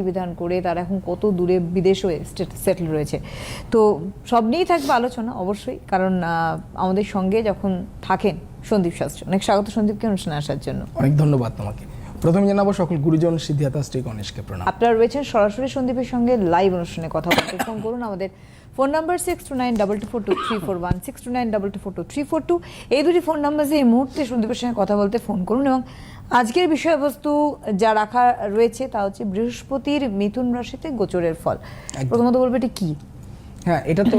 বিধান করে তারা এখন কত দূরে বিদেশে সেটেল রয়েছে। তো সব নিয়েই থাকবে আলোচনা অবশ্যই, কারণ আমাদের সঙ্গে যখন থাকেন সন্দীপ শাস্ত্রী। অনেক স্বাগত সন্দীপকে অনুষ্ঠানে আসার জন্য। অনেক ধন্যবাদ তোমাকে। প্রথমে জানাবো সকল গুরুজন সিদ্ধিদাতা শ্রী গণেশকে প্রণাম। আপনারা রয়েছেন সরাসরি সন্দীপের সঙ্গে লাইভ অনুষ্ঠানে কথা বলতে। ফোন করুন আমাদের ফোন নাম্বার 6292242341 6292242342। এই দুটি ফোন নাম্বারে এই মুহূর্তে সন্দীপের সঙ্গে কথা বলতে ফোন করুন। এবং আজকের বিষয়বস্তু যা রাখা রয়েছে তা হচ্ছে বৃহস্পতির মিথুন রাশিতে গোচরের ফল। প্রথমত বলবো এটা কি? হ্যাঁ, এটা তো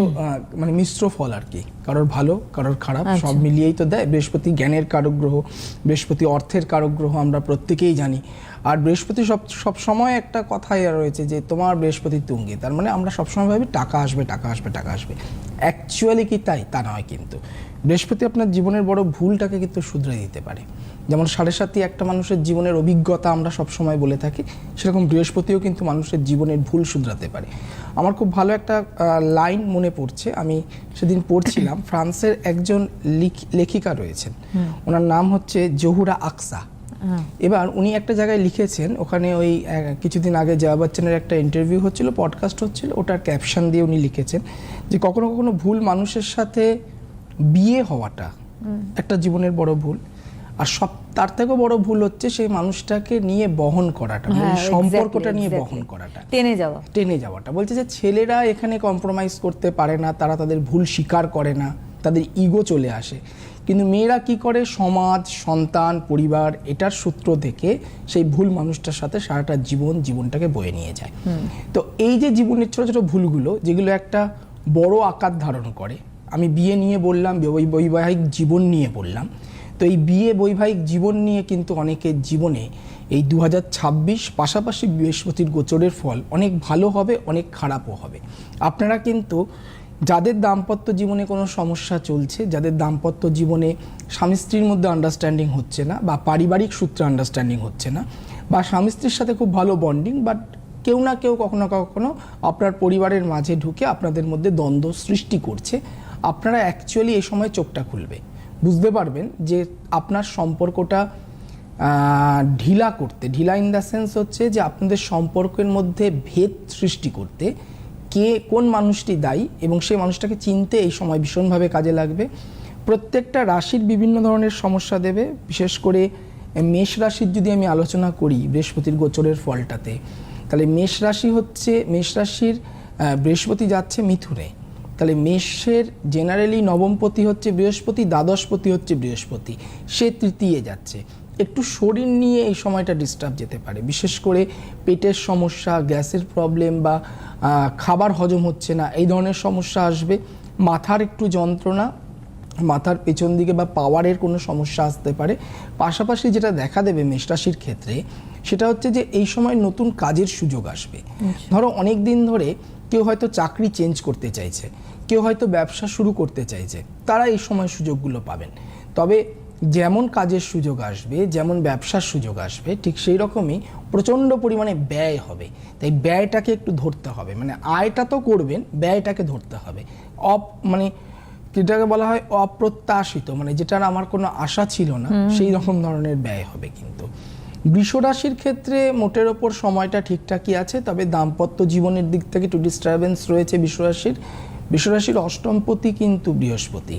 মানে মিশ্র ফল আর কি, কারোর ভালো কারোর খারাপ, সব মিলিয়েই তো দেয়। বৃহস্পতি জ্ঞানের কারক গ্রহ, বৃহস্পতি অর্থের কারক গ্রহ, আমরা প্রত্যেকেই জানি। আর বৃহস্পতি সব সময় একটা কথাই রয়েছে যে তোমার বৃহস্পতি তুঙ্গে, তার মানে আমরা সবসময় ভাবি টাকা আসবে টাকা আসবে টাকা আসবে। অ্যাকচুয়ালি কি তাই? তা নয় কিন্তু। বৃহস্পতি আপনার জীবনের বড় ভুলটাকে কিন্তু শুধরে দিতে পারে। যেমন 7.5 একটা মানুষের জীবনের অভিজ্ঞতা আমরা সবসময় বলে থাকি, সেরকম বৃহস্পতিও কিন্তু মানুষের জীবনের ভুল শুধরাতে পারে। আমার খুব ভালো একটা লাইন মনে পড়ছে, আমি সেদিন পড়ছিলাম। ফ্রান্সের একজন লেখিকা রয়েছেন, ওনার নাম হচ্ছে জহুরা আকসা। এবার উনি একটা জায়গায় লিখেছেন, ওখানে ওই কিছুদিন আগে জয়া বচ্চনের একটা ইন্টারভিউ হচ্ছিল, পডকাস্ট হচ্ছিল, ওটার ক্যাপশন দিয়ে উনি লিখেছেন যে কখনো কখনো ভুল মানুষের সাথে বিয়ে হওয়াটা একটা জীবনের বড় ভুল, আর তার থেকেও বড় ভুল হচ্ছে সেই মানুষটাকে নিয়ে বহন করাটা, সম্পর্কটা নিয়ে বহন করাটা, টেনে যাওয়াটা। বলছে যে ছেলেরা এখানে কম্প্রোমাইজ করতে পারে না, তারা তাদের ভুল স্বীকার করে না, তাদের ইগো চলে আসে। কিন্তু মেয়েরা কি করে, সমাজ, সন্তান, পরিবার, এটার সূত্র থেকে সেই ভুল মানুষটার সাথে সারাটা জীবনটাকে বয়ে নিয়ে যায়। তো এই যে জীবনের ছোট ছোট ভুলগুলো, যেগুলো একটা বড় আকার ধারণ করে, আমি বিয়ে নিয়ে বললাম, বৈবাহিক জীবন নিয়ে বললাম, তো এই বিয়ে বৈবাহিক জীবন নিয়ে কিন্তু অনেকের জীবনে এই 2026 পাশাপাশি বৃহস্পতির গোচরের ফল অনেক ভালো হবে, অনেক খারাপও হবে। আপনারা কিন্তু যাদের দাম্পত্য জীবনে কোনো সমস্যা চলছে, যাদের দাম্পত্য জীবনে স্বামী স্ত্রীর মধ্যে আন্ডারস্ট্যান্ডিং হচ্ছে না, বা পারিবারিক সূত্রে আন্ডারস্ট্যান্ডিং হচ্ছে না, বা স্বামী স্ত্রীর সাথে খুব ভালো বন্ডিং, বাট কেউ না কেউ কখনো কখনো আপনার পরিবারের মাঝে ঢুকে আপনাদের মধ্যে দ্বন্দ্ব সৃষ্টি করছে, আপনারা অ্যাকচুয়ালি এই সময় চোখটা খুলবে, বুঝতে পারবেন যে আপনার সম্পর্কটা ঢিলা ইন দ্য সেন্স হচ্ছে যে আপনাদের সম্পর্কের মধ্যে ভেদ সৃষ্টি করতে কে কোন মানুষটি দায়ী, এবং সেই মানুষটাকে চিনতে এই সময় ভীষণভাবে কাজে লাগবে। প্রত্যেকটা রাশির বিভিন্ন ধরনের সমস্যা দেবে। বিশেষ করে মেষ রাশির যদি আমি আলোচনা করি বৃহস্পতির গোচরের ফলটাতে, তাহলে মেষ রাশির বৃহস্পতি যাচ্ছে মিথুনে, তাহলে মেষের জেনারেলি নবমপতি হচ্ছে বৃহস্পতি, দ্বাদশপতি হচ্ছে বৃহস্পতি, সে তৃতীয় যাচ্ছে। একটু শরীর নিয়ে এই সময়টা ডিস্টার্ব যেতে পারে, বিশেষ করে পেটের সমস্যা, গ্যাসের প্রবলেম, বা খাবার হজম হচ্ছে না, এই ধরনের সমস্যা আসবে। মাথার একটু যন্ত্রণা, মাথার পেছন দিকে বা পাওয়ারের কোনো সমস্যা আসতে পারে। পাশাপাশি যেটা দেখা দেবে মেষ রাশির ক্ষেত্রে, সেটা হচ্ছে যে এই সময় নতুন কাজের সুযোগ আসবে। ধরো অনেক দিন ধরে কেউ হয়তো চাকরি চেঞ্জ করতে চাইছে, কেউ হয়তো ব্যবসা শুরু করতে চাইছে, তারা এই সময় সুযোগগুলো পাবেন। তবে যেমন কাজের সুযোগ আসবে, যেমন ব্যবসার সুযোগ আসবে, ঠিক সেই রকমই প্রচণ্ড পরিমাণে ব্যয় হবে। তাই ব্যয়টাকে একটু ধরতে হবে, মানে আয়টা তো করবেন, ব্যয়টাকে ধরতে হবে। মানে যেটাকে বলা হয় অপ্রত্যাশিত, মানে যেটার আমার কোনো আশা ছিল না, সেই রকম ধরনের ব্যয় হবে। কিন্তু বৃষ রাশির ক্ষেত্রে মোটের ওপর সময়টা ঠিকঠাকই আছে, তবে দাম্পত্য জীবনের দিক থেকে একটু ডিস্টারবেন্স রয়েছে বৃষ রাশির অষ্টমপতি কিন্তু বৃহস্পতি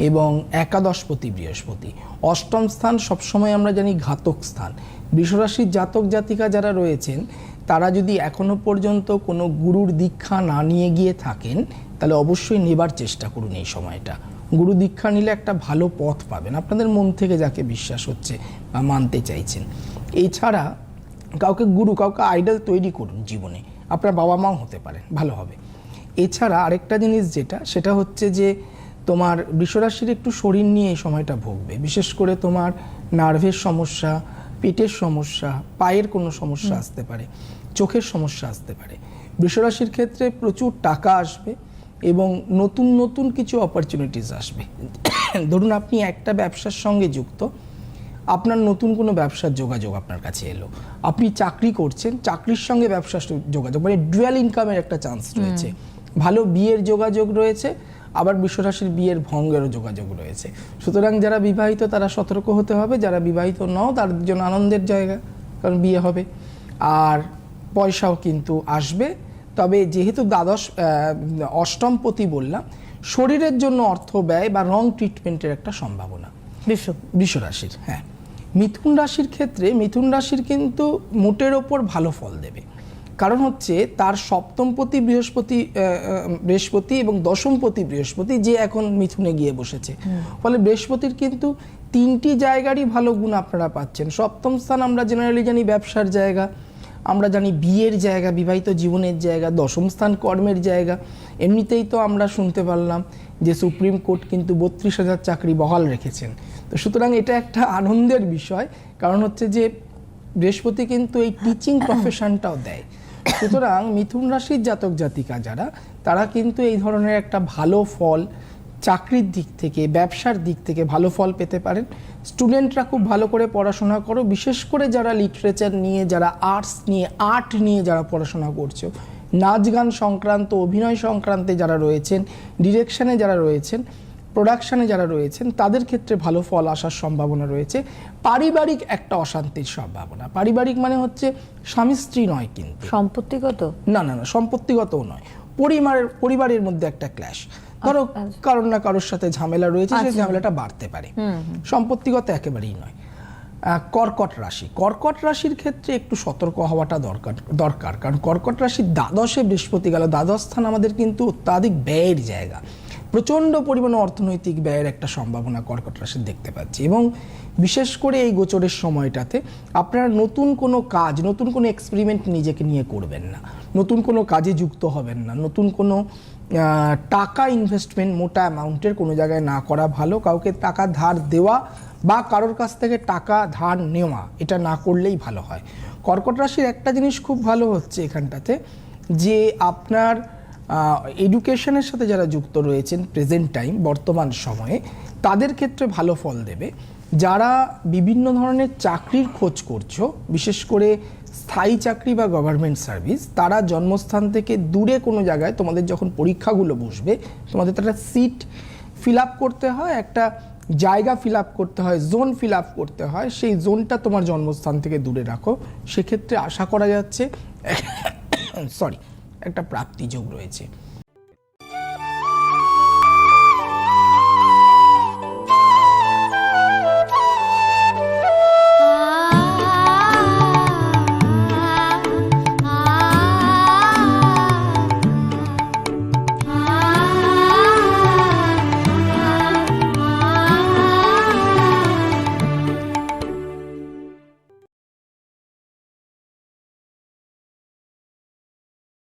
এবং একাদশপতি বৃহস্পতি। অষ্টম স্থান সবসময় আমরা জানি ঘাতক স্থান। বৃষ রাশির জাতক জাতিকা যারা রয়েছেন, তারা যদি এখনো পর্যন্ত কোনো গুরুর দীক্ষা না নিয়ে গিয়ে থাকেন, তাহলে অবশ্যই নেবার চেষ্টা করুন এই সময়টা। গুরু দীক্ষা নিলে একটা ভালো পথ পাবেন, আপনাদের মন থেকে যাকে বিশ্বাস হচ্ছে বা মানতে চাইছেন। এছাড়া কাউকে আইডল তৈরি করুন জীবনে, আপনার বাবা মাও হতে পারেন, ভালো হবে। এছাড়া আরেকটা জিনিস সেটা হচ্ছে যে তোমার বৃষরাশির একটু শরীর নিয়ে এই সময়টা ভুগবে, বিশেষ করে তোমার নার্ভের সমস্যা, পেটের সমস্যা, পায়ের কোনো সমস্যা আসতে পারে, চোখের সমস্যা আসতে পারে। বৃষরাশির ক্ষেত্রে প্রচুর টাকা আসবে এবং নতুন নতুন কিছু অপরচুনিটিস আসবে। ধরুন আপনি একটা ব্যবসার সঙ্গে যুক্ত, আপনার নতুন কোনো ব্যবসার যোগাযোগ আপনার কাছে এলো, আপনি চাকরি করছেন, চাকরির সঙ্গে ব্যবসার যোগাযোগ, মানে ডুয়াল ইনকামের একটা চান্স রয়েছে। ভালো বিয়ের যোগাযোগ রয়েছে, আবার বৃষরাশির বিয়ের ভঙ্গেরও যোগাযোগ রয়েছে। সুতরাং যারা বিবাহিত তারা সতর্ক হতে হবে, যারা বিবাহিত নও তার জন্য আনন্দের জায়গা, কারণ বিয়ে হবে। আর পয়সাও কিন্তু আসবে। তবে যেহেতু দ্বাদশ অষ্টমপতি বললাম, শরীরের জন্য অর্থ ব্যয় বা রং ট্রিটমেন্টের একটা সম্ভাবনা বৃষ রাশির। হ্যাঁ, মিথুন রাশির ক্ষেত্রে মিথুন রাশির কিন্তু মোটের ওপর ভালো ফল দেবে। কারণ হচ্ছে তার সপ্তমপতি বৃহস্পতি এবং দশমপতি বৃহস্পতি যে এখন মিথুনে গিয়ে বসেছে, ফলে বৃহস্পতির কিন্তু 3টি জায়গারই ভালো গুণ আপনারা পাচ্ছেন। সপ্তম স্থান আমরা জেনারেলি জানি ব্যবসার জায়গা, আমরা জানি বিয়ের জায়গা, বিবাহিত জীবনের জায়গা। দশম স্থান কর্মের জায়গা। এমনিতেই তো আমরা শুনতে পারলাম যে সুপ্রিম কোর্ট কিন্তু 32,000 চাকরি বহাল রেখেছেন। তো সুতরাং এটা একটা আনন্দের বিষয়, কারণ হচ্ছে যে বৃহস্পতি কিন্তু এই টিচিং প্রফেশনটাও দেয়। সুতরাং মিথুন রাশির জাতক জাতিকা যারা, তারা কিন্তু এই ধরনের একটা ভালো ফল চাকরির দিক থেকে, ব্যবসার দিক থেকে ভালো ফল পেতে পারেন। স্টুডেন্টরা খুব ভালো করে পড়াশোনা করো, বিশেষ করে যারা লিটারেচার নিয়ে, যারা আর্টস নিয়ে, আর্ট নিয়ে যারা পড়াশোনা করছো, নাচ গান সংক্রান্ত, অভিনয় সংক্রান্তে যারা রয়েছেন, ডিরেকশনে যারা রয়েছেন, প্রোডাকশনে যারা রয়েছেন, তাদের ক্ষেত্রে ভালো ফল আসার সম্ভাবনা রয়েছে। পারিবারিক একটা অশান্তির সম্ভাবনা, পারিবারিক মানে হচ্ছে স্বামী স্ত্রী নয়, কিন্তু সম্পত্তিগত না, সম্পত্তিগতও নয়, পরিবারের মধ্যে একটা ক্ল্যাশ। ধরো কারোর না কারোর সাথে ঝামেলা রয়েছে, সেই ঝামেলাটা বাড়তে পারে, সম্পত্তিগত একেবারেই নয়। কর্কট রাশির ক্ষেত্রে একটু সতর্ক হওয়াটা দরকার, কারণ কর্কট রাশির দ্বাদশে বৃহস্পতি গেল। দ্বাদশ স্থান আমাদের কিন্তু অত্যাধিক ব্যয়ের জায়গা, প্রচণ্ড পরিমাণে অর্থনৈতিক ব্যয়ের একটা সম্ভাবনা কর্কট রাশির দেখতে পাচ্ছি। এবং বিশেষ করে এই গোচরের সময়টাতে আপনারা নতুন কোনো কাজ, নতুন কোনো এক্সপেরিমেন্ট নিজেকে নিয়ে করবেন না, নতুন কোনো কাজে যুক্ত হবেন না, নতুন কোনো টাকা ইনভেস্টমেন্ট মোটা অ্যামাউন্টের কোনো জায়গায় না করা ভালো। কাউকে টাকা ধার দেওয়া বা কারোর কাছ থেকে টাকা ধার নেওয়া, এটা না করলেই ভালো হয়। কর্কট রাশির একটা জিনিস খুব ভালো হচ্ছে এখানটাতে, যে আপনার এডুকেশনের সাথে যারা যুক্ত রয়েছেন প্রেজেন্ট টাইম, বর্তমান সময়ে, তাদের ক্ষেত্রে ভালো ফল দেবে। যারা বিভিন্ন ধরনের চাকরির খোঁজ করছো, বিশেষ করে স্থায়ী চাকরি বা গভর্নমেন্ট সার্ভিস, তারা জন্মস্থান থেকে দূরে কোনো জায়গায়, তোমাদের যখন পরীক্ষাগুলো বসবে, তোমাদের একটা সিট ফিল আপ করতে হয়, একটা জায়গা ফিল আপ করতে হয়, জোন ফিল আপ করতে হয়, সেই জোনটা তোমার জন্মস্থান থেকে দূরে রাখো। সেক্ষেত্রে আশা করা যাচ্ছে একটা প্রাপ্তি যোগ রয়েছে।